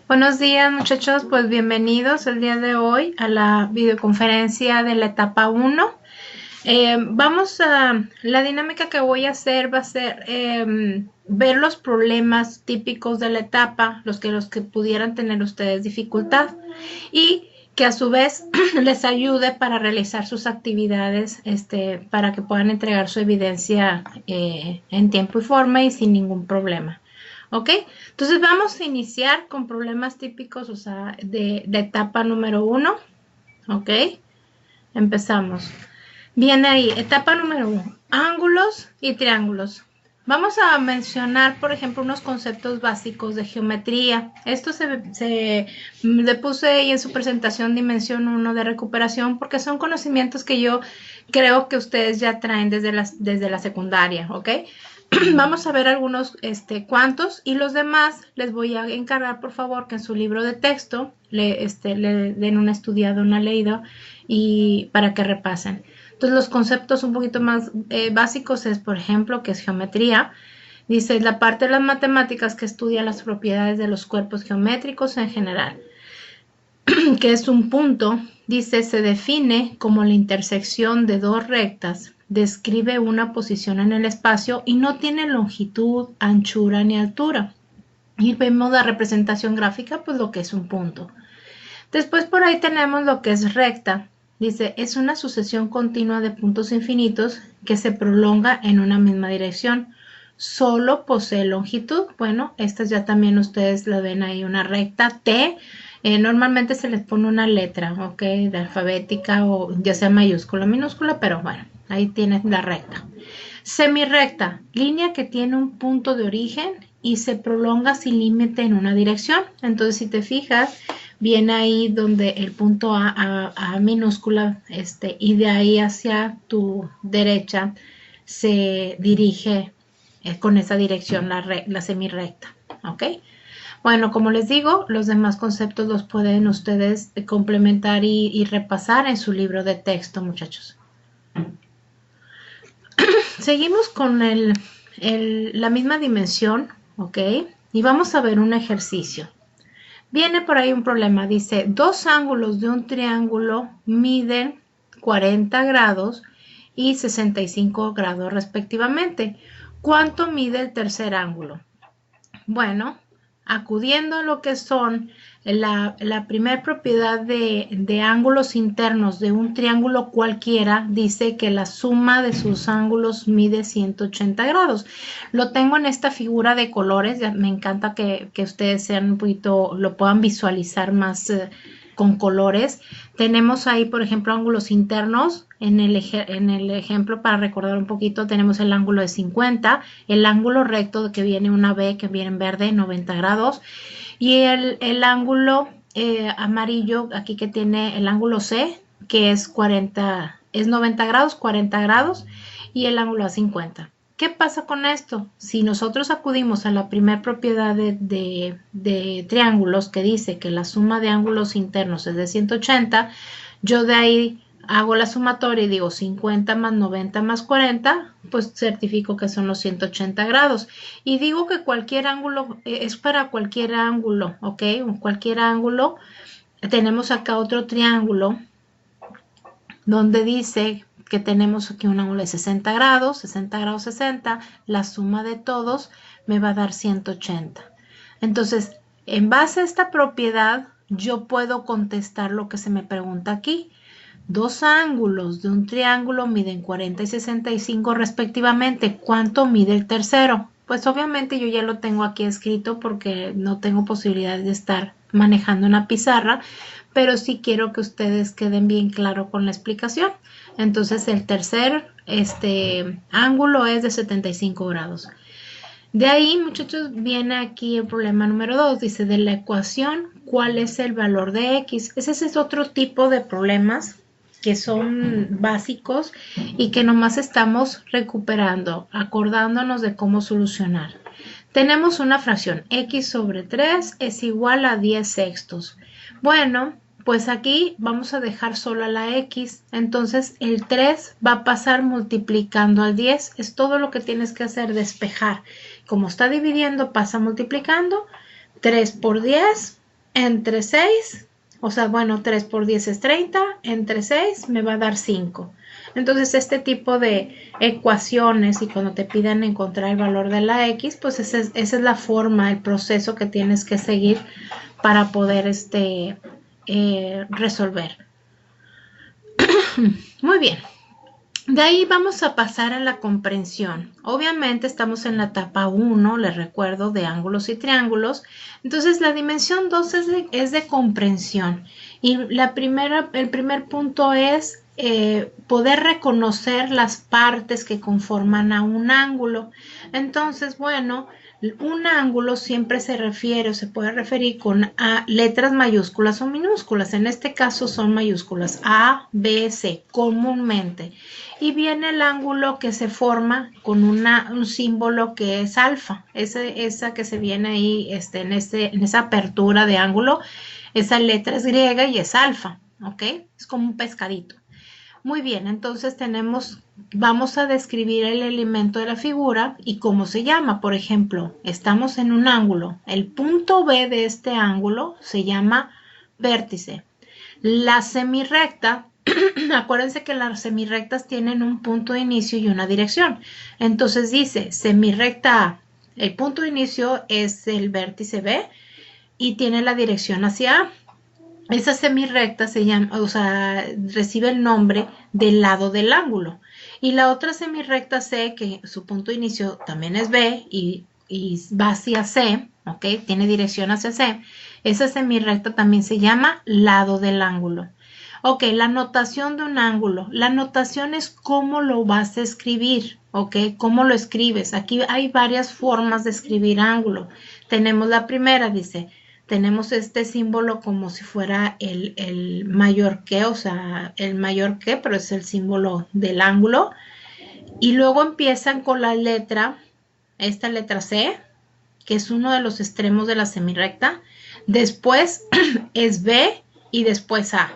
Buenos días, muchachos, pues bienvenidos el día de hoy a la videoconferencia de la etapa 1. La dinámica que voy a hacer va a ser ver los problemas típicos de la etapa, los que pudieran tener ustedes dificultad, y que a su vez les ayude para realizar sus actividades, para que puedan entregar su evidencia en tiempo y forma y sin ningún problema. ¿Ok? Entonces vamos a iniciar con problemas típicos, o sea, de etapa número 1. ¿Ok? Empezamos. Viene ahí, etapa número 1, ángulos y triángulos. Vamos a mencionar, por ejemplo, unos conceptos básicos de geometría. Esto le puse ahí en su presentación dimensión 1 de recuperación porque son conocimientos que yo creo que ustedes ya traen desde la secundaria, ¿ok? Vamos a ver algunos cuantos y los demás les voy a encargar, por favor, que en su libro de texto le den una estudiada, una leída y para que repasen. Entonces los conceptos un poquito más básicos es, por ejemplo, que es geometría. Dice, la parte de las matemáticas que estudia las propiedades de los cuerpos geométricos en general. Que es un punto, dice, se define como la intersección de dos rectas, describe una posición en el espacio y no tiene longitud, anchura ni altura. Y vemos la representación gráfica, pues lo que es un punto. Después por ahí tenemos lo que es recta. Dice, es una sucesión continua de puntos infinitos que se prolonga en una misma dirección. Solo posee longitud. Bueno, estas ya también ustedes lo ven ahí, una recta T. Normalmente se les pone una letra, ¿ok? De alfabética o ya sea mayúscula o minúscula, pero bueno, ahí tienes la recta. Semirrecta, línea que tiene un punto de origen y se prolonga sin límite en una dirección. Entonces, si te fijas, viene ahí donde el punto A minúscula, y de ahí hacia tu derecha se dirige con esa dirección la semirrecta, ¿ok? Bueno, como les digo, los demás conceptos los pueden ustedes complementar y repasar en su libro de texto, muchachos. Seguimos con la misma dimensión, ¿ok? Y vamos a ver un ejercicio. Viene por ahí un problema, dice, dos ángulos de un triángulo miden 40 grados y 65 grados respectivamente. ¿Cuánto mide el tercer ángulo? Bueno, acudiendo a lo que son la primer propiedad de ángulos internos de un triángulo cualquiera, dice que la suma de sus ángulos mide 180 grados. Lo tengo en esta figura de colores, me encanta que ustedes sean un poquito, lo puedan visualizar más con colores. Tenemos ahí, por ejemplo, ángulos internos. En el ejemplo, para recordar un poquito, tenemos el ángulo de 50, el ángulo recto que viene una B, que viene en verde, 90 grados, y el ángulo amarillo, aquí que tiene el ángulo C, que es 90 grados, 40 grados, y el ángulo a 50. ¿Qué pasa con esto? Si nosotros acudimos a la primera propiedad de triángulos que dice que la suma de ángulos internos es de 180, yo de ahí hago la sumatoria y digo 50 más 90 más 40, pues certifico que son los 180 grados. Y digo que cualquier ángulo es para cualquier ángulo, ¿ok? Cualquier ángulo. Tenemos acá otro triángulo donde dice que tenemos aquí un ángulo de 60 grados, 60 grados, 60, la suma de todos me va a dar 180. Entonces, en base a esta propiedad, yo puedo contestar lo que se me pregunta aquí. Dos ángulos de un triángulo miden 40 y 65 respectivamente. ¿Cuánto mide el tercero? Pues obviamente yo ya lo tengo aquí escrito porque no tengo posibilidad de estar manejando una pizarra, pero sí quiero que ustedes queden bien claro con la explicación. Entonces el tercer ángulo es de 75 grados. De ahí, muchachos, viene aquí el problema número 2. Dice, de la ecuación, ¿cuál es el valor de X? Ese es otro tipo de problemas que son básicos y que nomás estamos recuperando, acordándonos de cómo solucionar. Tenemos una fracción, X sobre 3 es igual a 10 sextos. Bueno, Pues aquí vamos a dejar solo a la X, entonces el 3 va a pasar multiplicando al 10, es todo lo que tienes que hacer, despejar. Como está dividiendo, pasa multiplicando, 3 por 10 entre 6, o sea, bueno, 3 por 10 es 30, entre 6 me va a dar 5. Entonces este tipo de ecuaciones y cuando te pidan encontrar el valor de la X, pues esa es la forma, el proceso que tienes que seguir para poder resolver. Muy bien. De ahí vamos a pasar a la comprensión. Obviamente estamos en la etapa 1, les recuerdo, de ángulos y triángulos. Entonces la dimensión 2 es de comprensión. Y el primer punto es poder reconocer las partes que conforman a un ángulo. Entonces, bueno, un ángulo siempre se refiere o se puede referir con letras mayúsculas o minúsculas. En este caso son mayúsculas A, B, C, comúnmente. Y viene el ángulo que se forma con un símbolo que es alfa. Esa que se viene ahí en esa apertura de ángulo, esa letra es griega y es alfa, ¿ok? Es como un pescadito. Muy bien, entonces vamos a describir el elemento de la figura y cómo se llama. Por ejemplo, estamos en un ángulo. El punto B de este ángulo se llama vértice. La semirrecta, acuérdense que las semirrectas tienen un punto de inicio y una dirección. Entonces dice semirrecta A. El punto de inicio es el vértice B y tiene la dirección hacia A. Esa semirrecta se llama, o sea, recibe el nombre del lado del ángulo. Y la otra semirrecta C, que su punto de inicio también es B y va hacia C, ¿ok? Tiene dirección hacia C. Esa semirrecta también se llama lado del ángulo. Ok, la notación de un ángulo. La notación es cómo lo vas a escribir, ¿ok? ¿Cómo lo escribes? Aquí hay varias formas de escribir ángulo. Tenemos la primera, dice, tenemos este símbolo como si fuera el mayor que, o sea, el mayor que, pero es el símbolo del ángulo. Y luego empiezan con la letra, esta letra C, que es uno de los extremos de la semirrecta. Después es B y después A.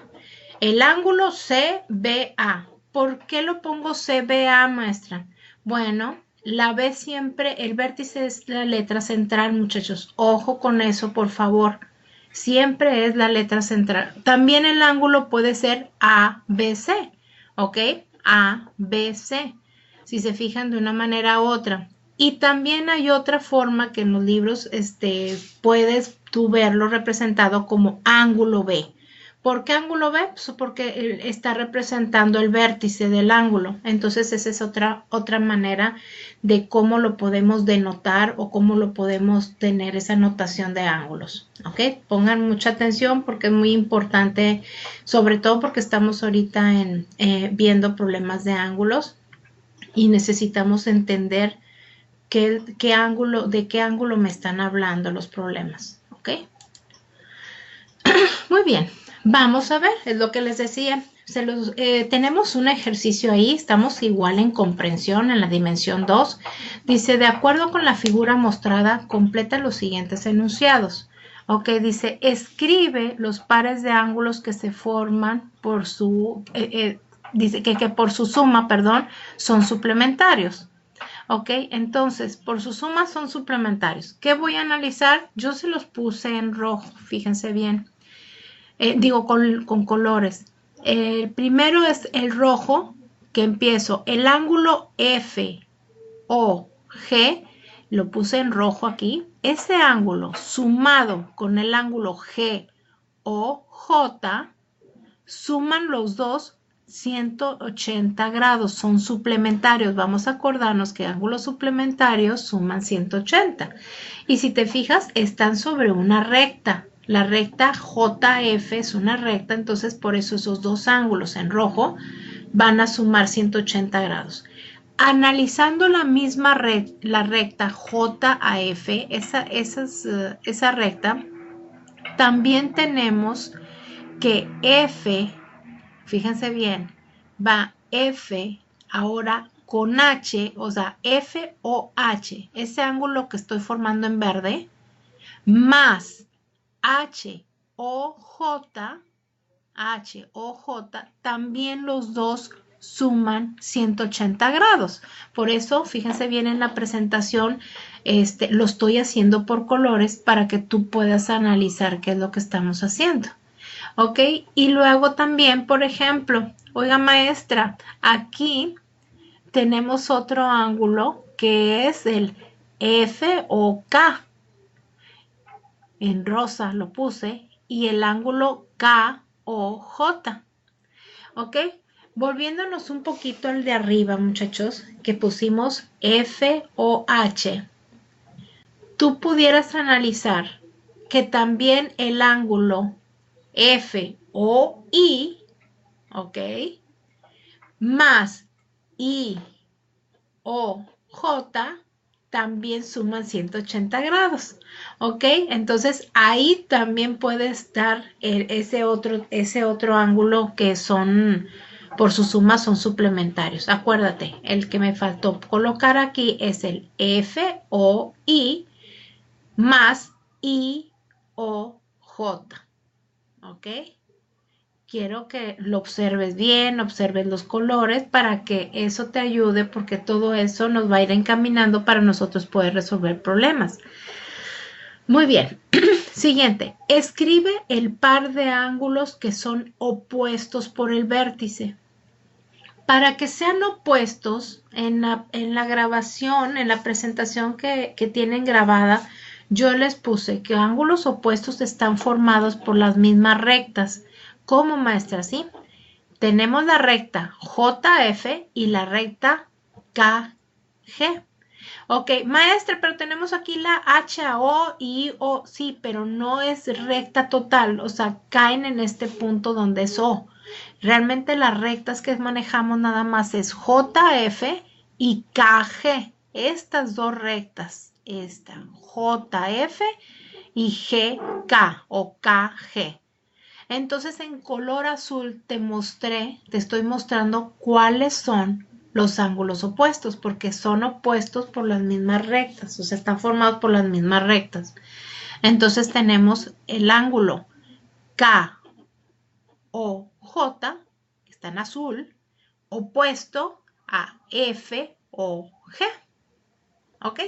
El ángulo CBA. ¿Por qué lo pongo CBA, maestra? Bueno, la B siempre, el vértice es la letra central, muchachos. Ojo con eso, por favor. Siempre es la letra central. También el ángulo puede ser ABC, ¿ok? ABC, si se fijan de una manera u otra. Y también hay otra forma que en los libros puedes tú verlo representado como ángulo B. ¿Por qué ángulo B? Pues porque está representando el vértice del ángulo. Entonces esa es otra manera de cómo lo podemos denotar o cómo lo podemos tener esa notación de ángulos. ¿Ok? Pongan mucha atención porque es muy importante, sobre todo porque estamos ahorita viendo problemas de ángulos y necesitamos entender de qué ángulo me están hablando los problemas. ¿Ok? Muy bien. Vamos a ver, es lo que les decía. Tenemos un ejercicio ahí, estamos igual en comprensión en la dimensión 2. Dice, de acuerdo con la figura mostrada, completa los siguientes enunciados. Ok, dice, escribe los pares de ángulos que se forman por dice que por su suma, perdón, son suplementarios. Ok, entonces, por su suma son suplementarios. ¿Qué voy a analizar? Yo se los puse en rojo, fíjense bien. Digo con colores. El primero es el rojo, que empiezo. El ángulo FOG, lo puse en rojo aquí. Ese ángulo sumado con el ángulo GOJ, suman los dos 180 grados, son suplementarios. Vamos a acordarnos que ángulos suplementarios suman 180. Y si te fijas, están sobre una recta. La recta JF es una recta, entonces por eso esos dos ángulos en rojo van a sumar 180 grados. Analizando la misma la recta JAF, esa recta, también tenemos que F, fíjense bien, va F ahora con H, o sea, FOH, ese ángulo que estoy formando en verde, más HOJ, H o J, también los dos suman 180 grados. Por eso, fíjense bien en la presentación, lo estoy haciendo por colores para que tú puedas analizar qué es lo que estamos haciendo. ¿Ok? Y luego también, por ejemplo, oiga maestra, aquí tenemos otro ángulo que es el F o K. En rosa lo puse y el ángulo K o J. ¿Ok? Volviéndonos un poquito al de arriba, muchachos, que pusimos F o H. Tú pudieras analizar que también el ángulo F o I, ¿ok? Más I o J también suman 180 grados, ¿ok? Entonces ahí también puede estar ese otro ángulo que son, por su suma son suplementarios. Acuérdate, el que me faltó colocar aquí es el F o I más I o J, ¿ok? Quiero que lo observes bien, observes los colores para que eso te ayude porque todo eso nos va a ir encaminando para nosotros poder resolver problemas. Muy bien. Siguiente. Escribe el par de ángulos que son opuestos por el vértice. Para que sean opuestos en la grabación, en la presentación que tienen grabada, yo les puse que ángulos opuestos están formados por las mismas rectas. ¿Cómo, maestra? ¿Sí? Tenemos la recta JF y la recta KG. Ok, maestra, pero tenemos aquí la HO y O, sí, pero no es recta total, o sea, caen en este punto donde es O. Realmente las rectas que manejamos nada más es JF y KG. Estas dos rectas, esta JF y GK o KG. Entonces en color azul te estoy mostrando cuáles son los ángulos opuestos, porque son opuestos por las mismas rectas, o sea, están formados por las mismas rectas. Entonces tenemos el ángulo K o J, que está en azul, opuesto a F o G. ¿Ok?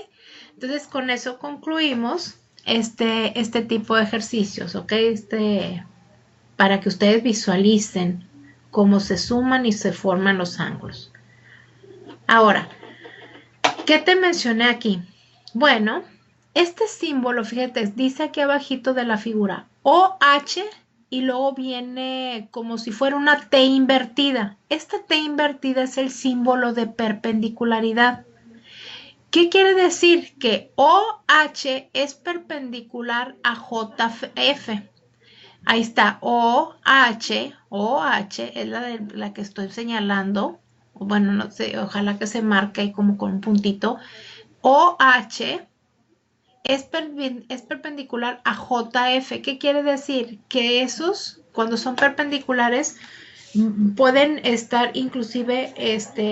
Entonces con eso concluimos este tipo de ejercicios, ¿ok? Para que ustedes visualicen cómo se suman y se forman los ángulos. Ahora, ¿qué te mencioné aquí? Bueno, este símbolo, fíjate, dice aquí abajito de la figura OH y luego viene como si fuera una T invertida. Esta T invertida es el símbolo de perpendicularidad. ¿Qué quiere decir? Que OH es perpendicular a JF. Ahí está, OH es la que estoy señalando. Bueno, no sé, ojalá que se marque ahí como con un puntito. OH es perpendicular a JF. ¿Qué quiere decir? Que esos, cuando son perpendiculares, pueden estar inclusive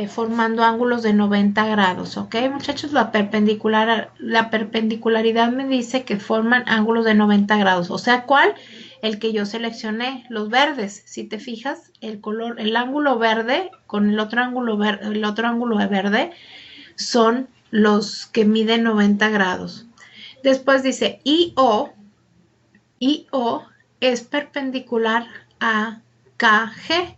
formando ángulos de 90 grados, ¿ok? Muchachos, la perpendicularidad me dice que forman ángulos de 90 grados. O sea, ¿cuál? El que yo seleccioné, los verdes. Si te fijas, el ángulo verde con el otro ángulo verde son los que miden 90 grados. Después dice IO es perpendicular a KG.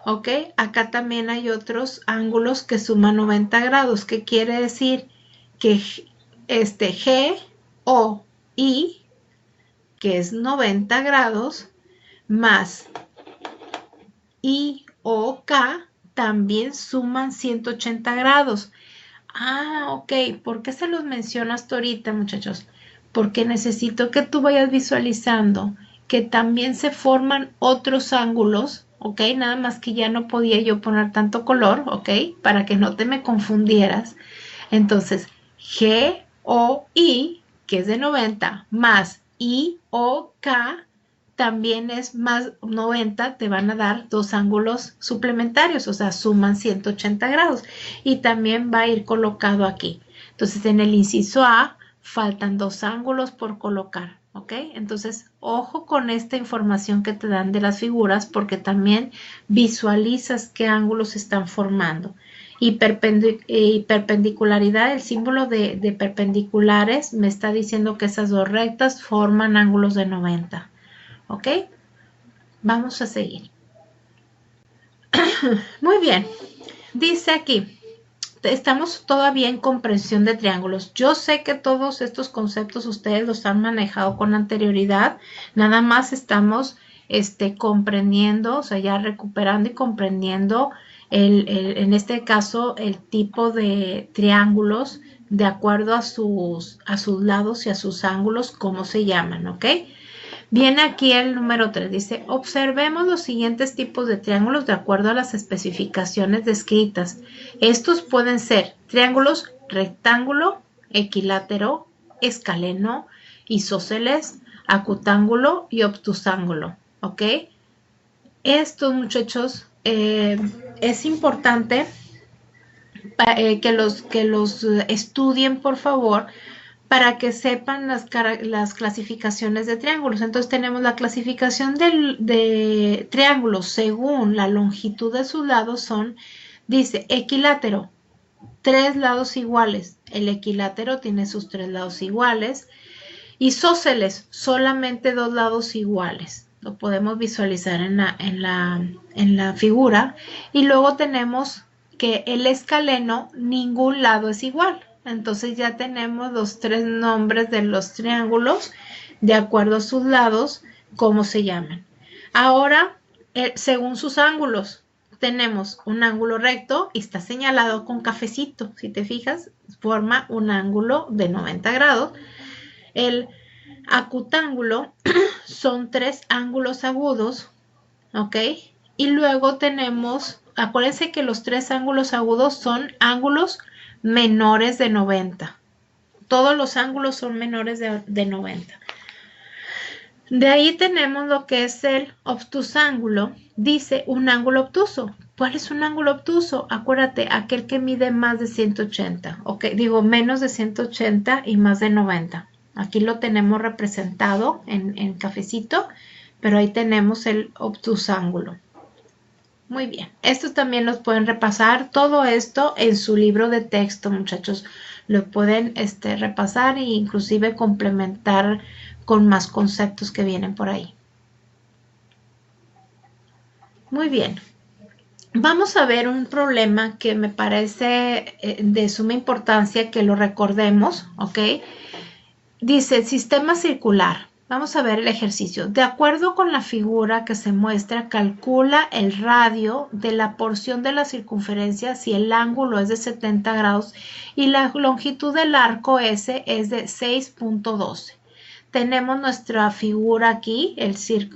¿Ok? Acá también hay otros ángulos que suman 90 grados. ¿Qué quiere decir? Que G o I, que es 90 grados, más I o K, también suman 180 grados. Ah, ok. ¿Por qué se los menciono hasta ahorita, muchachos? Porque necesito que tú vayas visualizando que también se forman otros ángulos, ¿ok? Nada más que ya no podía yo poner tanto color, ¿ok? Para que no te me confundieras. Entonces, G o I, que es de 90, más I o K, también es más 90, te van a dar dos ángulos suplementarios, o sea, suman 180 grados. Y también va a ir colocado aquí. Entonces, en el inciso A faltan dos ángulos por colocar. ¿ok? Entonces, ojo con esta información que te dan de las figuras porque también visualizas qué ángulos se están formando. Y perpendicularidad, el símbolo de perpendiculares me está diciendo que esas dos rectas forman ángulos de 90, ¿ok? Vamos a seguir. Muy bien, dice aquí, estamos todavía en comprensión de triángulos. Yo sé que todos estos conceptos ustedes los han manejado con anterioridad, nada más estamos comprendiendo, o sea, ya recuperando y comprendiendo en este caso el tipo de triángulos de acuerdo a sus lados y a sus ángulos, cómo se llaman, ¿ok? Viene aquí el número 3, dice, observemos los siguientes tipos de triángulos de acuerdo a las especificaciones descritas. Estos pueden ser triángulos rectángulo, equilátero, escaleno, isósceles, acutángulo y obtusángulo, ¿ok? Estos, muchachos, es importante que los estudien, por favor, para que sepan las clasificaciones de triángulos. Entonces tenemos la clasificación de triángulos según la longitud de sus lados son, dice, equilátero, 3 lados iguales. El equilátero tiene sus 3 lados iguales. Isósceles, solamente 2 lados iguales. Lo podemos visualizar en la figura. Y luego tenemos que el escaleno, ningún lado es igual. Entonces ya tenemos los 3 nombres de los triángulos de acuerdo a sus lados, cómo se llaman. Ahora, según sus ángulos, tenemos un ángulo recto y está señalado con cafecito. Si te fijas, forma un ángulo de 90 grados. El acutángulo son 3 ángulos agudos, ¿ok? Y luego tenemos, acuérdense que los 3 ángulos agudos son ángulos menores de 90. Todos los ángulos son menores de 90. De ahí tenemos lo que es el obtusángulo. Dice un ángulo obtuso. ¿Cuál es un ángulo obtuso? Acuérdate, aquel que mide más de 180. Ok, digo menos de 180 y más de 90. Aquí lo tenemos representado en cafecito, pero ahí tenemos el obtusángulo. Muy bien, estos también los pueden repasar, todo esto en su libro de texto, muchachos. Lo pueden repasar e inclusive complementar con más conceptos que vienen por ahí. Muy bien, vamos a ver un problema que me parece de suma importancia que lo recordemos, ¿ok? Dice sistema circular. Vamos a ver el ejercicio. De acuerdo con la figura que se muestra, calcula el radio de la porción de la circunferencia si el ángulo es de 70 grados y la longitud del arco S es de 6.12. Tenemos nuestra figura aquí,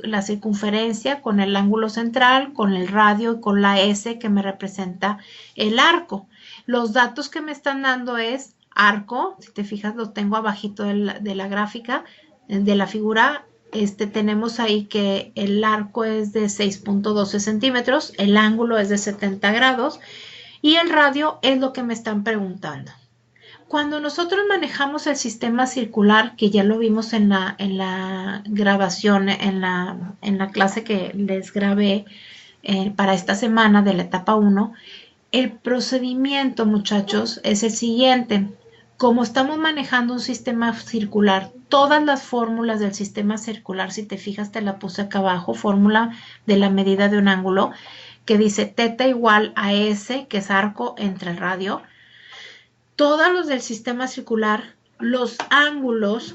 la circunferencia con el ángulo central, con el radio y con la S que me representa el arco. Los datos que me están dando es arco, si te fijas lo tengo abajito de la gráfica, de la figura, tenemos ahí que el arco es de 6.12 centímetros, el ángulo es de 70 grados y el radio es lo que me están preguntando. Cuando nosotros manejamos el sistema circular, que ya lo vimos en la grabación, en la clase que les grabé para esta semana de la etapa 1, el procedimiento, muchachos, es el siguiente. Como estamos manejando un sistema circular, todas las fórmulas del sistema circular, si te fijas, te la puse acá abajo, fórmula de la medida de un ángulo, que dice θ igual a S, que es arco entre el radio. Todos los del sistema circular, los ángulos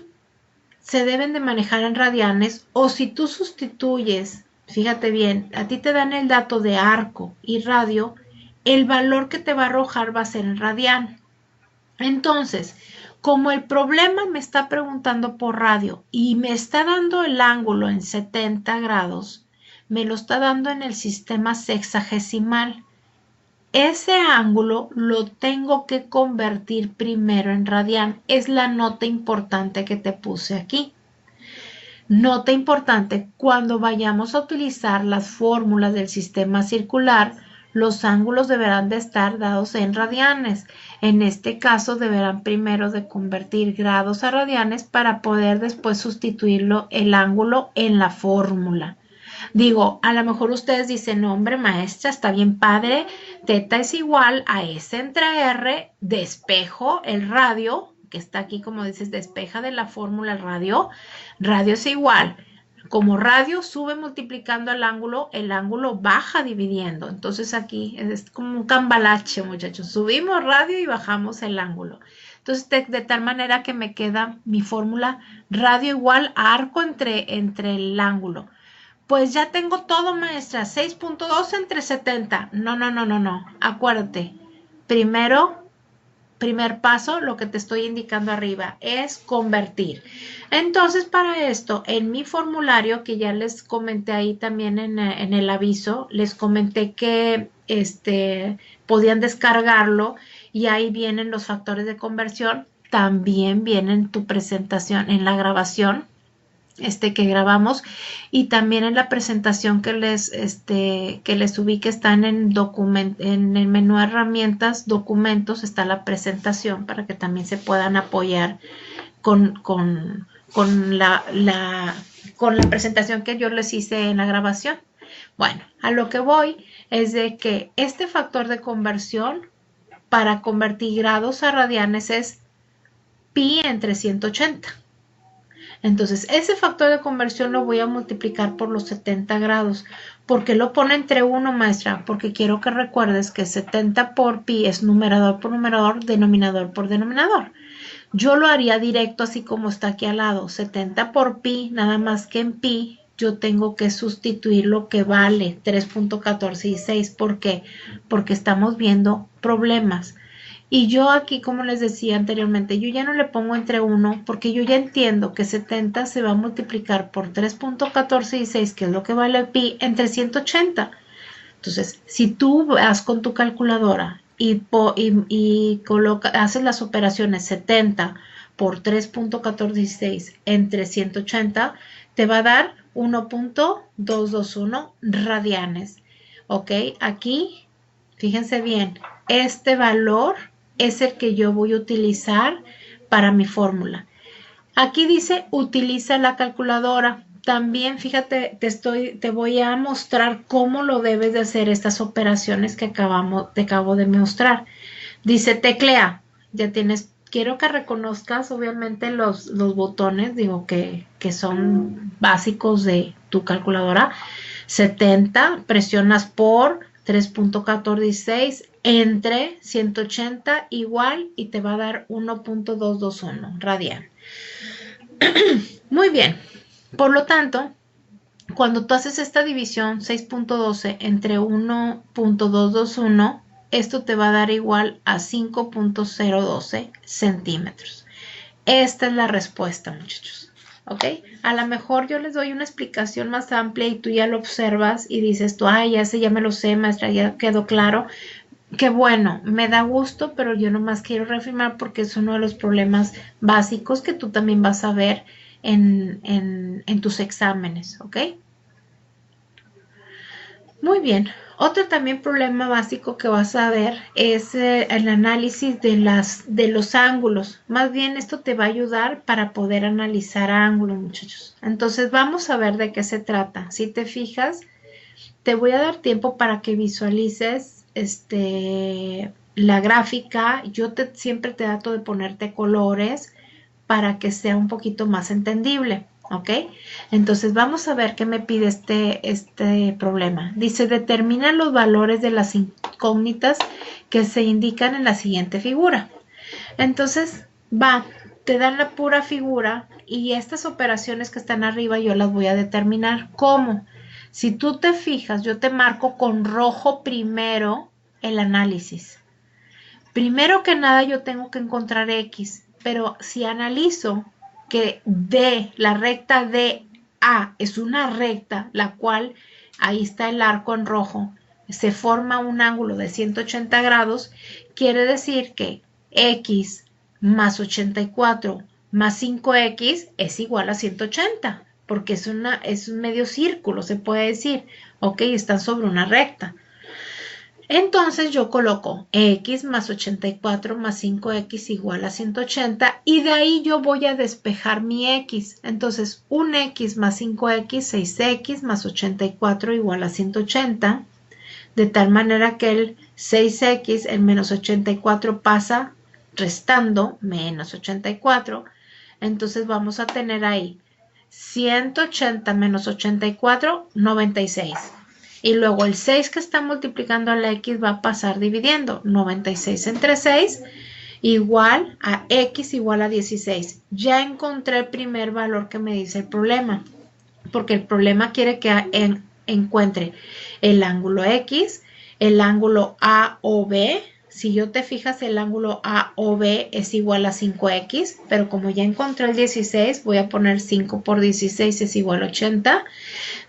se deben de manejar en radianes o si tú sustituyes, fíjate bien, a ti te dan el dato de arco y radio, el valor que te va a arrojar va a ser en radian. Entonces, como el problema me está preguntando por radio y me está dando el ángulo en 70 grados, me lo está dando en el sistema sexagesimal. Ese ángulo lo tengo que convertir primero en radian. Es la nota importante que te puse aquí. Nota importante, cuando vayamos a utilizar las fórmulas del sistema circular, los ángulos deberán de estar dados en radianes. En este caso deberán primero de convertir grados a radianes para poder después sustituirlo el ángulo en la fórmula. Digo, a lo mejor ustedes dicen, no, hombre, maestra, está bien padre, teta es igual a S entre R, despejo el radio, que está aquí como dices, despeja de la fórmula el radio es igual. Como radio sube multiplicando el ángulo baja dividiendo. Entonces aquí es como un cambalache, muchachos. Subimos radio y bajamos el ángulo. Entonces, de tal manera que me queda mi fórmula radio igual a arco entre el ángulo. Pues ya tengo todo, maestra. 6.2 entre 70. No. Acuérdate. Primer paso, lo que te estoy indicando arriba, es convertir. Entonces, para esto, en mi formulario, que ya les comenté ahí también en el aviso, les comenté que podían descargarlo y ahí vienen los factores de conversión. También vienen tu presentación en la grabación que grabamos, y también en la presentación que les subí, que están en el menú herramientas, documentos, está la presentación para que también se puedan apoyar con la presentación que yo les hice en la grabación. Bueno, a lo que voy es de que este factor de conversión para convertir grados a radianes es pi entre 180. Entonces, ese factor de conversión lo voy a multiplicar por los 70 grados. ¿Por qué lo pone entre 1, maestra? Porque quiero que recuerdes que 70 por pi es numerador por numerador, denominador por denominador. Yo lo haría directo así como está aquí al lado. 70 por pi, nada más que en pi, yo tengo que sustituir lo que vale 3.1416. ¿Por qué? Porque estamos viendo problemas. Y yo aquí, como les decía anteriormente, yo ya no le pongo entre 1 porque yo ya entiendo que 70 se va a multiplicar por 3.1416, que es lo que vale pi, entre 180. Entonces, si tú vas con tu calculadora y haces las operaciones 70 por 3.1416 entre 180, te va a dar 1.221 radianes. ¿Ok? Aquí, fíjense bien, este valor es el que yo voy a utilizar para mi fórmula. Aquí dice utiliza la calculadora. También fíjate, te voy a mostrar cómo lo debes de hacer estas operaciones que te acabo de mostrar. Dice teclea, ya tienes, quiero que reconozcas obviamente los botones, digo que son básicos de tu calculadora. 70, presionas por 3.1416 entre 180 igual y te va a dar 1.221 radian. Muy bien, por lo tanto, cuando tú haces esta división 6.12 entre 1.221, esto te va a dar igual a 5.012 centímetros. Esta es la respuesta, muchachos. ¿Ok? A lo mejor yo les doy una explicación más amplia y tú ya lo observas y dices tú, ay, ya me lo sé, maestra, ya quedó claro. Qué bueno, me da gusto, pero yo nomás quiero reafirmar porque es uno de los problemas básicos que tú también vas a ver en tus exámenes, ¿ok? Muy bien. Otro también problema básico que vas a ver es el análisis de los ángulos. Más bien esto te va a ayudar para poder analizar ángulos, muchachos. Entonces vamos a ver de qué se trata. Si te fijas, te voy a dar tiempo para que visualices la gráfica. Yo siempre te trato de ponerte colores para que sea un poquito más entendible. ¿Ok? Entonces vamos a ver qué me pide este problema. Dice, determina los valores de las incógnitas que se indican en la siguiente figura. Entonces, te dan la pura figura y estas operaciones que están arriba yo las voy a determinar. ¿Cómo? Si tú te fijas, yo te marco con rojo primero el análisis. Primero que nada yo tengo que encontrar X, pero si analizo que la recta DA es una recta, la cual, ahí está el arco en rojo, se forma un ángulo de 180 grados, quiere decir que X más 84 más 5X es igual a 180, porque es un medio círculo, se puede decir, ok, están sobre una recta. Entonces yo coloco x más 84 más 5x igual a 180 y de ahí yo voy a despejar mi x. Entonces un x más 5x, 6x más 84 igual a 180. De tal manera que el 6x, el menos 84 pasa restando menos 84. Entonces vamos a tener ahí 180 menos 84, 96. Y luego el 6 que está multiplicando a la x va a pasar dividiendo. 96 entre 6 igual a x igual a 16. Ya encontré el primer valor que me dice el problema. Porque el problema quiere que encuentre el ángulo x, el ángulo AOB. Si yo te fijas, el ángulo AOB es igual a 5x, pero como ya encontré el 16, voy a poner 5 por 16 es igual a 80.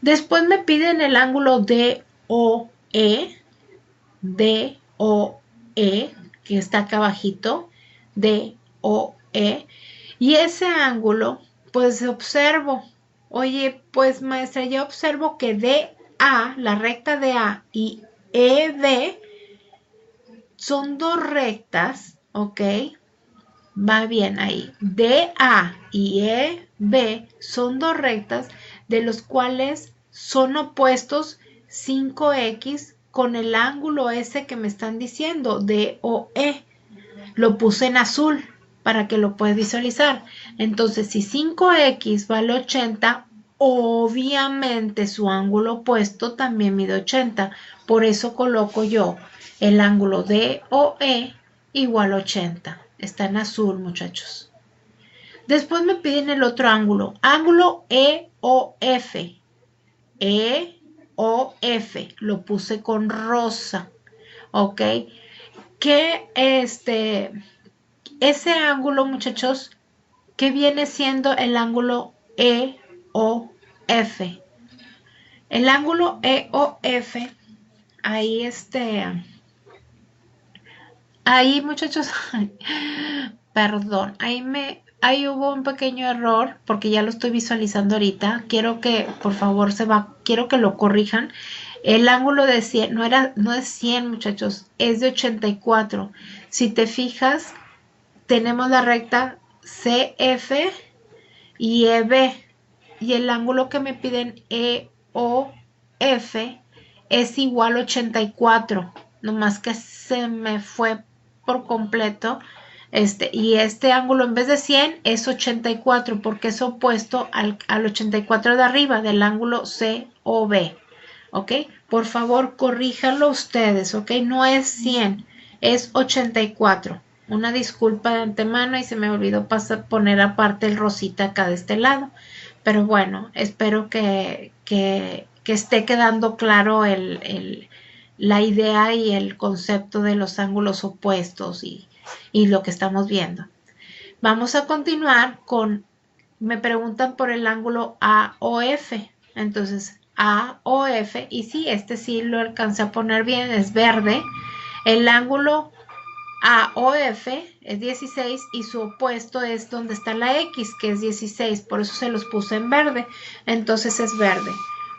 Después me piden el ángulo DOE, que está acá abajito, DOE, y ese ángulo, pues observo, oye, pues maestra, ya observo que DA, la recta DA y EB son dos rectas, ¿ok? Va bien ahí. DA y EB son dos rectas de los cuales son opuestos 5x con el ángulo ese que me están diciendo, DOE. Lo puse en azul para que lo puedas visualizar. Entonces, si 5x vale 80, obviamente su ángulo opuesto también mide 80. Por eso coloco yo el ángulo DOE igual a 80. Está en azul, muchachos. Después me piden el otro ángulo. Ángulo EOF. EOF. Lo puse con rosa. ¿Ok? Que ese ángulo, muchachos, que viene siendo el ángulo EOF. El ángulo EOF, ahí ahí muchachos, perdón, ahí hubo un pequeño error porque ya lo estoy visualizando ahorita. Quiero que, por favor, quiero que lo corrijan. El ángulo de 100 no es 100, muchachos, es de 84. Si te fijas, tenemos la recta CF y EB y el ángulo que me piden EOF es igual a 84, nomás que se me fue por completo. Y este ángulo en vez de 100 es 84 porque es opuesto al 84 de arriba del ángulo COB. ¿Ok? Por favor, corríjanlo ustedes, ¿ok? No es 100, es 84. Una disculpa de antemano y se me olvidó poner aparte el rosita acá de este lado. Pero bueno, espero que esté quedando claro la idea y el concepto de los ángulos opuestos y lo que estamos viendo. Vamos a continuar con, me preguntan por el ángulo AOF. Entonces, AOF, y sí, sí lo alcancé a poner bien, es verde. El ángulo AOF es 16 y su opuesto es donde está la X, que es 16, por eso se los puse en verde. Entonces es verde.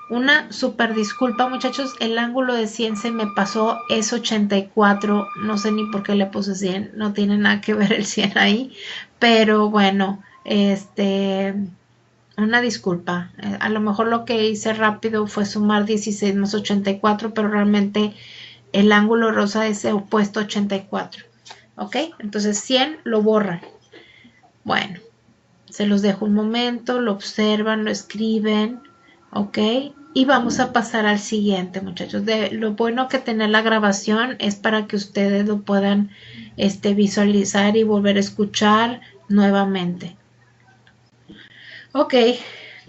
Una súper disculpa, muchachos, el ángulo de 100 se me pasó, es 84, no sé ni por qué le puse 100, no tiene nada que ver el 100 ahí, pero bueno, una disculpa, a lo mejor lo que hice rápido fue sumar 16 más 84, pero realmente el ángulo rosa es opuesto a 84, ¿ok? Entonces 100 lo borran. Bueno, se los dejo un momento, lo observan, lo escriben, ¿ok? Y vamos a pasar al siguiente, muchachos. Lo bueno que tener la grabación es para que ustedes lo puedan visualizar y volver a escuchar nuevamente. Ok,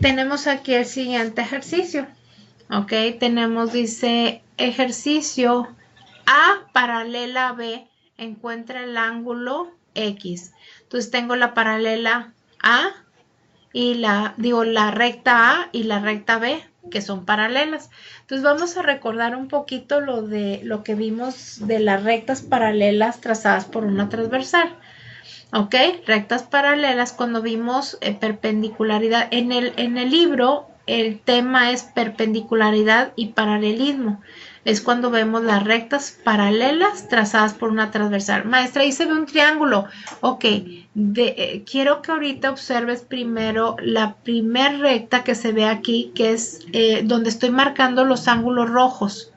tenemos aquí el siguiente ejercicio. Ok, tenemos, dice, ejercicio A paralela a B, encuentra el ángulo X. Entonces tengo la paralela A y la recta A y la recta B, que son paralelas. Entonces vamos a recordar un poquito lo que vimos de las rectas paralelas trazadas por una transversal. ¿Ok? Rectas paralelas, cuando vimos perpendicularidad. En el libro el tema es perpendicularidad y paralelismo. Es cuando vemos las rectas paralelas trazadas por una transversal. Maestra, ahí se ve un triángulo. Ok, quiero que ahorita observes primero la primer recta que se ve aquí, que es donde estoy marcando los ángulos rojos.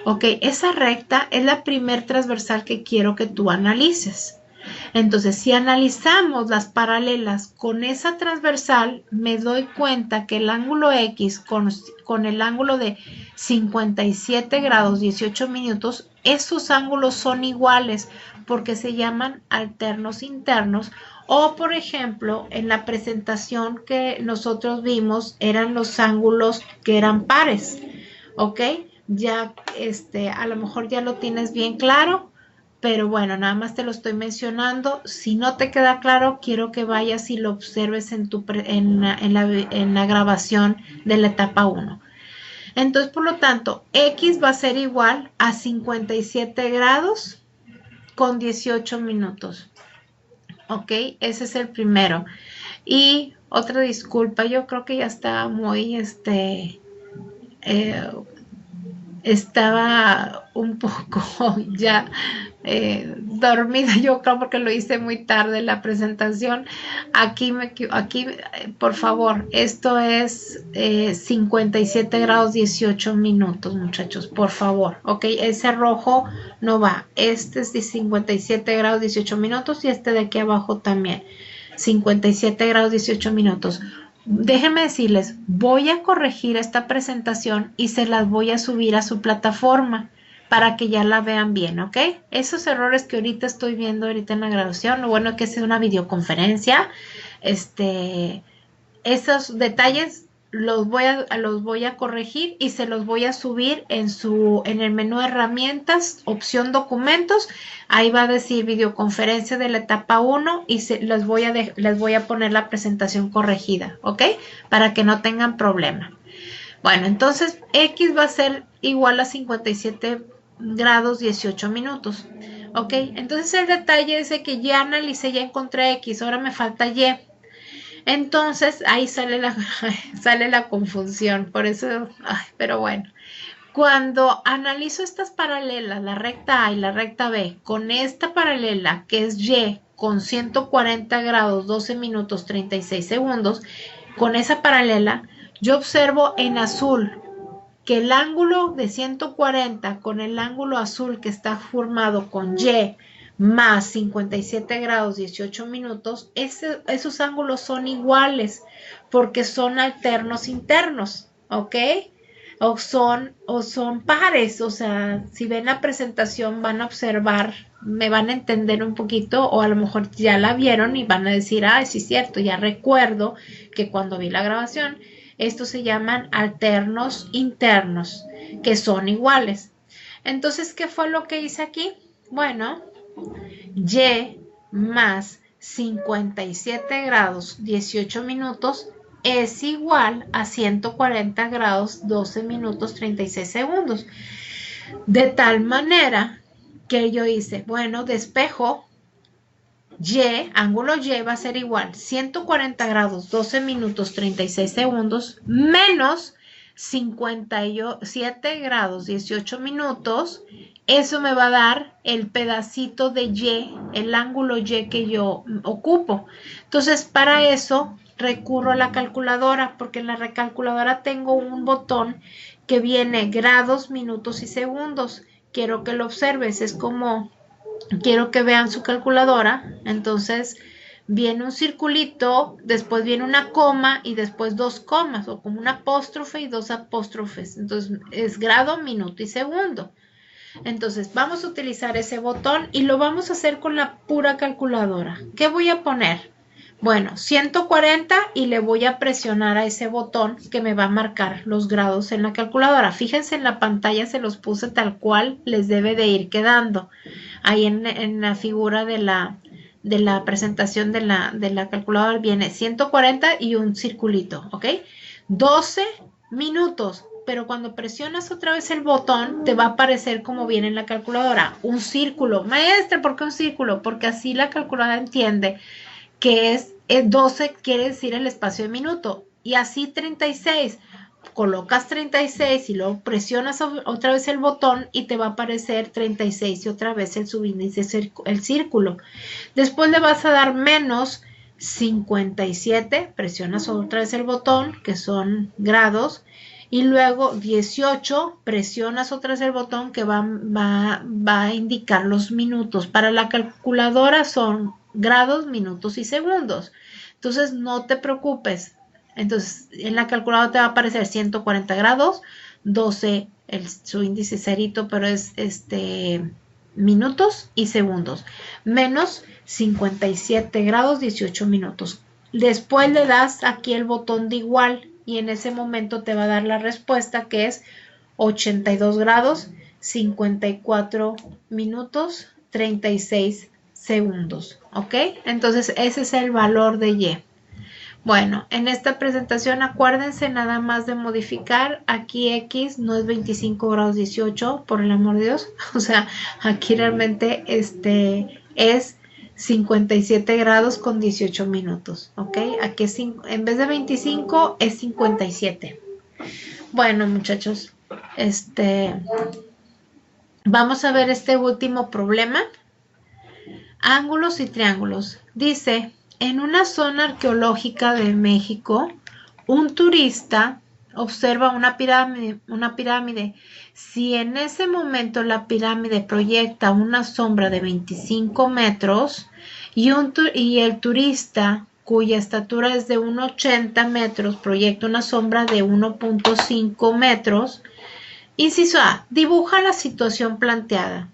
Ok, esa recta es la primer transversal que quiero que tú analices. Entonces, si analizamos las paralelas con esa transversal, me doy cuenta que el ángulo X con el ángulo de 57 grados 18 minutos, esos ángulos son iguales porque se llaman alternos internos. O, por ejemplo, en la presentación que nosotros vimos, eran los ángulos que eran pares. ¿Ok? Ya, a lo mejor ya lo tienes bien claro. Pero bueno, nada más te lo estoy mencionando. Si no te queda claro, quiero que vayas y lo observes en la grabación de la etapa 1. Entonces, por lo tanto, X va a ser igual a 57 grados con 18 minutos. ¿Ok? Ese es el primero. Y otra disculpa, yo creo que ya estaba muy, estaba un poco ya dormida, yo creo, porque lo hice muy tarde la presentación. Aquí, por favor, esto es 57 grados 18 minutos, muchachos, por favor. Ok, ese rojo no va. Este es de 57 grados 18 minutos y este de aquí abajo también. 57 grados 18 minutos. Déjenme decirles, voy a corregir esta presentación y se las voy a subir a su plataforma para que ya la vean bien, ¿ok? Esos errores que ahorita estoy viendo ahorita en la grabación, lo bueno es que es una videoconferencia, esos detalles los voy a corregir y se los voy a subir en el menú herramientas, opción documentos. Ahí va a decir videoconferencia de la etapa 1 y les voy a poner la presentación corregida, ¿ok? Para que no tengan problema. Bueno, entonces X va a ser igual a 57 grados 18 minutos. ¿Ok? Entonces el detalle es que ya analicé, ya encontré X, ahora me falta Y. Entonces ahí sale la confusión, por eso, pero bueno. Cuando analizo estas paralelas, la recta A y la recta B, con esta paralela que es Y con 140 grados 12 minutos 36 segundos, con esa paralela, yo observo en azul que el ángulo de 140 con el ángulo azul que está formado con Y más 57 grados 18 minutos, esos ángulos son iguales porque son alternos internos, ¿ok? O son pares, o sea, si ven la presentación van a observar, me van a entender un poquito o a lo mejor ya la vieron y van a decir, sí es cierto, ya recuerdo que cuando vi la grabación, estos se llaman alternos internos, que son iguales. Entonces, ¿qué fue lo que hice aquí? Bueno, Y más 57 grados 18 minutos es igual a 140 grados 12 minutos 36 segundos. De tal manera que yo hice, bueno, despejo Y, ángulo Y va a ser igual 140 grados 12 minutos 36 segundos menos 57 grados 18 minutos. Eso me va a dar el pedacito de Y, el ángulo Y que yo ocupo. Entonces, para eso recurro a la calculadora, porque en la recalculadora tengo un botón que viene grados, minutos y segundos. Quiero que lo observes, es como, quiero que vean su calculadora. Entonces, viene un circulito, después viene una coma y después dos comas, o como un apóstrofe y dos apóstrofes. Entonces, es grado, minuto y segundo. Entonces, vamos a utilizar ese botón y lo vamos a hacer con la pura calculadora. ¿Qué voy a poner? Bueno, 140 y le voy a presionar a ese botón que me va a marcar los grados en la calculadora. Fíjense, en la pantalla se los puse tal cual les debe de ir quedando. Ahí en la figura de la presentación de la calculadora viene 140 y un circulito, ¿ok? 12 minutos. Pero cuando presionas otra vez el botón, te va a aparecer como viene en la calculadora, un círculo. Maestra, ¿por qué un círculo? Porque así la calculadora entiende que es 12 quiere decir el espacio de minuto y así 36. Colocas 36 y luego presionas otra vez el botón y te va a aparecer 36 y otra vez el subíndice, el círculo. Después le vas a dar menos 57, presionas otra vez el botón, que son grados, y luego 18, presionas otra vez el botón que va a indicar los minutos. Para la calculadora son grados, minutos y segundos. Entonces no te preocupes. Entonces en la calculadora te va a aparecer 140 grados, 12 su índice cerito, pero es minutos y segundos, menos 57 grados 18 minutos. Después le das aquí el botón de igual y en ese momento te va a dar la respuesta, que es 82 grados 54 minutos 36 segundos. ¿Ok? Entonces ese es el valor de Y. Bueno, en esta presentación acuérdense nada más de modificar, aquí X no es 25 grados 18, por el amor de Dios, o sea, aquí realmente es 57 grados con 18 minutos, ¿ok? Aquí es, en vez de 25 es 57. Bueno, muchachos, vamos a ver este último problema. Ángulos y triángulos. Dice, en una zona arqueológica de México, un turista observa una pirámide. Si en ese momento la pirámide proyecta una sombra de 25 metros y el turista, cuya estatura es de 1,80 metros, proyecta una sombra de 1,5 metros, inciso A, dibuja la situación planteada.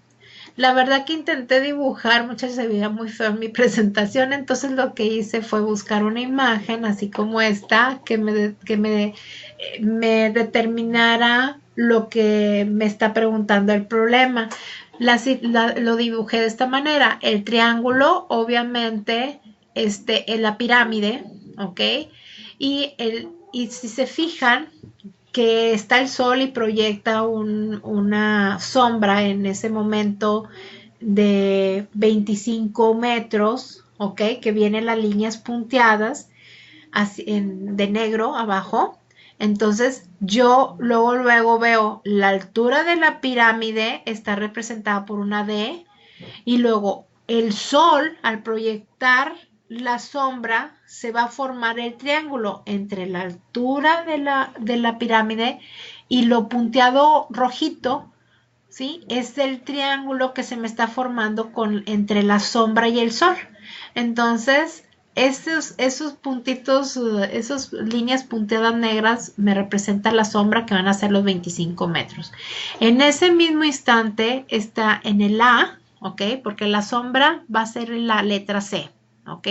La verdad que intenté dibujar, muchas se veía muy feo en mi presentación, entonces lo que hice fue buscar una imagen así como esta que me determinara lo que me está preguntando el problema. Lo dibujé de esta manera, el triángulo obviamente en la pirámide, ¿ok? Y si se fijan, que está el sol y proyecta una sombra en ese momento de 25 metros, ¿ok? Que vienen las líneas punteadas así, de negro abajo. Entonces yo luego veo la altura de la pirámide está representada por una D y luego el sol al proyectar la sombra se va a formar el triángulo entre la altura de la pirámide y lo punteado rojito, ¿sí? Es el triángulo que se me está formando entre la sombra y el sol. Entonces, esos puntitos, esas líneas punteadas negras me representan la sombra que van a ser los 25 metros. En ese mismo instante está en el A, ¿ok? Porque la sombra va a ser la letra C, ¿ok?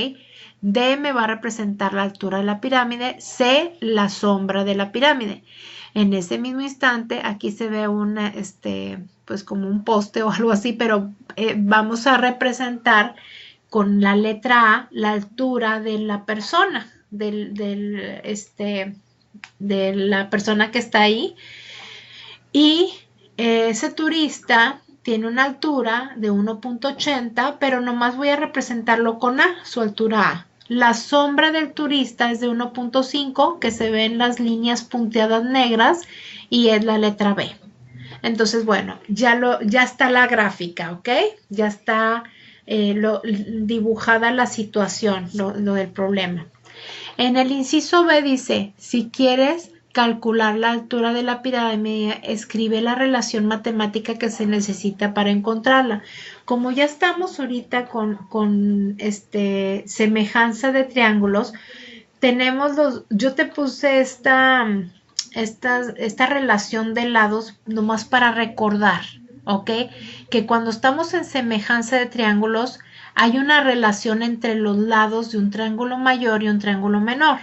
D me va a representar la altura de la pirámide, C la sombra de la pirámide. En ese mismo instante, aquí se ve pues como un poste o algo así, pero vamos a representar con la letra A la altura de la persona, de la persona que está ahí. Y ese turista tiene una altura de 1,80, pero nomás voy a representarlo con A, su altura A. La sombra del turista es de 1,5, que se ven las líneas punteadas negras, y es la letra B. Entonces, bueno, ya está la gráfica, ¿ok? Ya está dibujada la situación, lo del problema. En el inciso B dice, si quieres calcular la altura de la pirámide, escribe la relación matemática que se necesita para encontrarla. Como ya estamos ahorita con semejanza de triángulos, yo te puse esta relación de lados nomás para recordar, ¿ok? Que cuando estamos en semejanza de triángulos, hay una relación entre los lados de un triángulo mayor y un triángulo menor.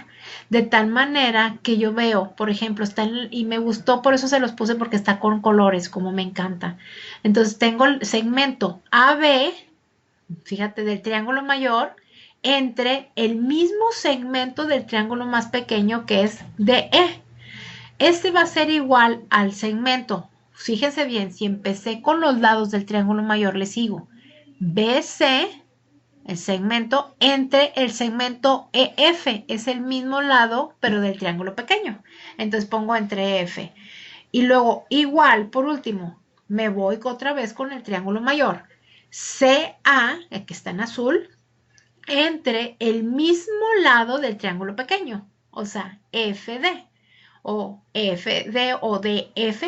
De tal manera que yo veo, por ejemplo, y me gustó, por eso se los puse porque está con colores, como me encanta. Entonces tengo el segmento AB, fíjate, del triángulo mayor, entre el mismo segmento del triángulo más pequeño que es DE. Este va a ser igual al segmento. Fíjense bien, si empecé con los lados del triángulo mayor, le sigo BC el segmento entre el segmento EF, es el mismo lado, pero del triángulo pequeño. Entonces pongo entre F. Y luego, igual, por último, me voy otra vez con el triángulo mayor. CA, el que está en azul, entre el mismo lado del triángulo pequeño, o sea, FD o FD o DF,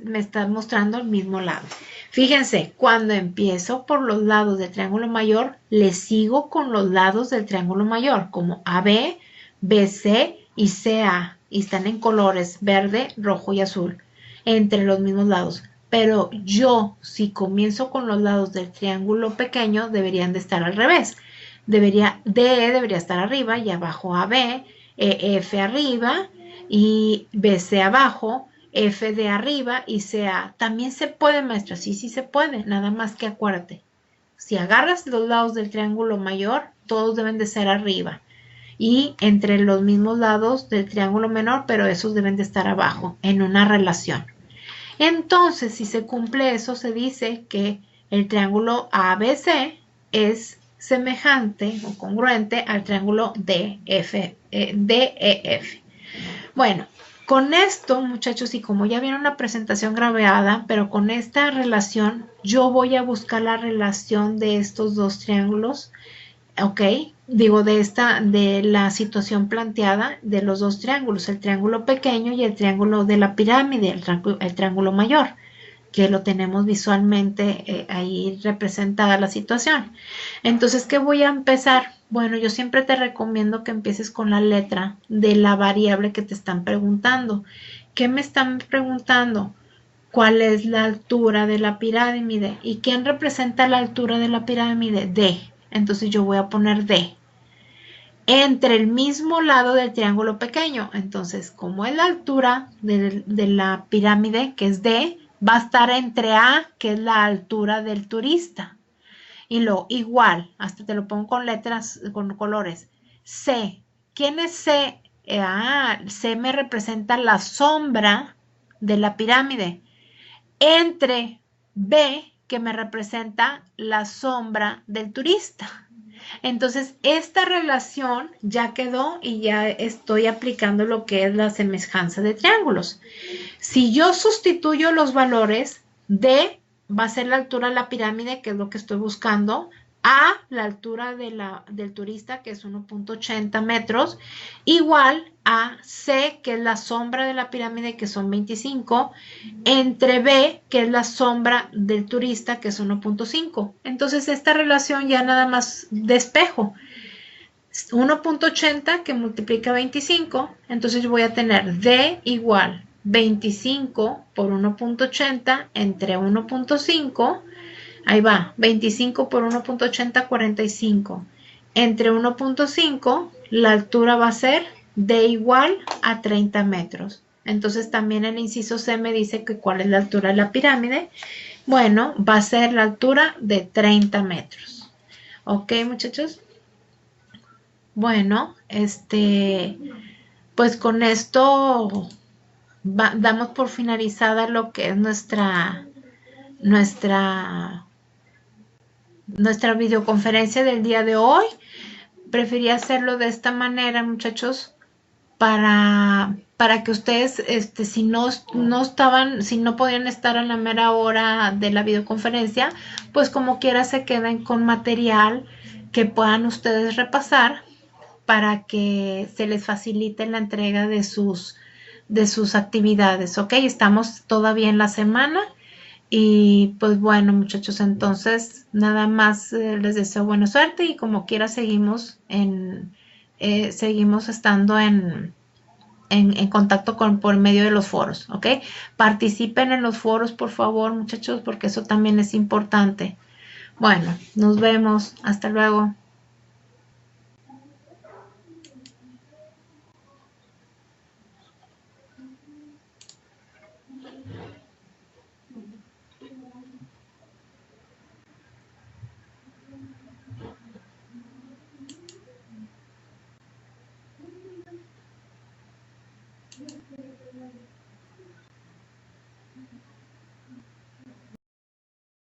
me está mostrando el mismo lado. Fíjense, cuando empiezo por los lados del triángulo mayor, le sigo con los lados del triángulo mayor, como AB, BC y CA, y están en colores verde, rojo y azul, entre los mismos lados. Pero yo, si comienzo con los lados del triángulo pequeño, deberían de estar al revés. DE debería estar arriba y abajo AB, EF arriba y BC abajo, F de arriba y CA. También se puede, maestra, sí, sí se puede, nada más que acuérdate. Si agarras los lados del triángulo mayor, todos deben de ser arriba. Y entre los mismos lados del triángulo menor, pero esos deben de estar abajo, en una relación. Entonces, si se cumple eso, se dice que el triángulo ABC es semejante o congruente al triángulo DEF. Bueno, con esto, muchachos, y como ya vieron la presentación grabada, pero con esta relación, yo voy a buscar la relación de estos dos triángulos, ¿ok? Digo, de la situación planteada de los dos triángulos, el triángulo pequeño y el triángulo de la pirámide, el triángulo mayor, que lo tenemos visualmente ahí representada la situación. Entonces, ¿qué voy a empezar? Bueno, yo siempre te recomiendo que empieces con la letra de la variable que te están preguntando. ¿Qué me están preguntando? ¿Cuál es la altura de la pirámide? ¿Y quién representa la altura de la pirámide? D. Entonces yo voy a poner D. Entre el mismo lado del triángulo pequeño. Entonces, como es la altura de la pirámide, que es D, va a estar entre A, que es la altura del turista. Y lo igual, hasta te lo pongo con letras, con colores. C. ¿Quién es C? C me representa la sombra de la pirámide. Entre B, que me representa la sombra del turista. Entonces, esta relación ya quedó y ya estoy aplicando lo que es la semejanza de triángulos. Si yo sustituyo los valores, D va a ser la altura de la pirámide, que es lo que estoy buscando, A, la altura del turista, que es 1.80 metros, igual a C, que es la sombra de la pirámide, que son 25, entre B, que es la sombra del turista, que es 1.5. Entonces, esta relación ya nada más despejo. 1.80 que multiplica 25, entonces yo voy a tener D igual 25 por 1.80 entre 1.5, ahí va, 25 por 1.80, 45. Entre 1.5, la altura va a ser D igual a 30 metros. Entonces también el inciso C me dice que cuál es la altura de la pirámide. Bueno, va a ser la altura de 30 metros. ¿Ok, muchachos? Bueno, pues con esto damos por finalizada lo que es nuestra, nuestra videoconferencia del día de hoy. Preferí hacerlo de esta manera, muchachos, para que ustedes, si no estaban, si no podían estar a la mera hora de la videoconferencia, pues como quiera se queden con material que puedan ustedes repasar para que se les facilite la entrega de sus actividades, ¿ok? Estamos todavía en la semana y pues bueno, muchachos, entonces nada más les deseo buena suerte y como quiera seguimos estando en contacto por medio de los foros, ¿ok? Participen en los foros, por favor, muchachos, porque eso también es importante. Bueno, nos vemos. Hasta luego.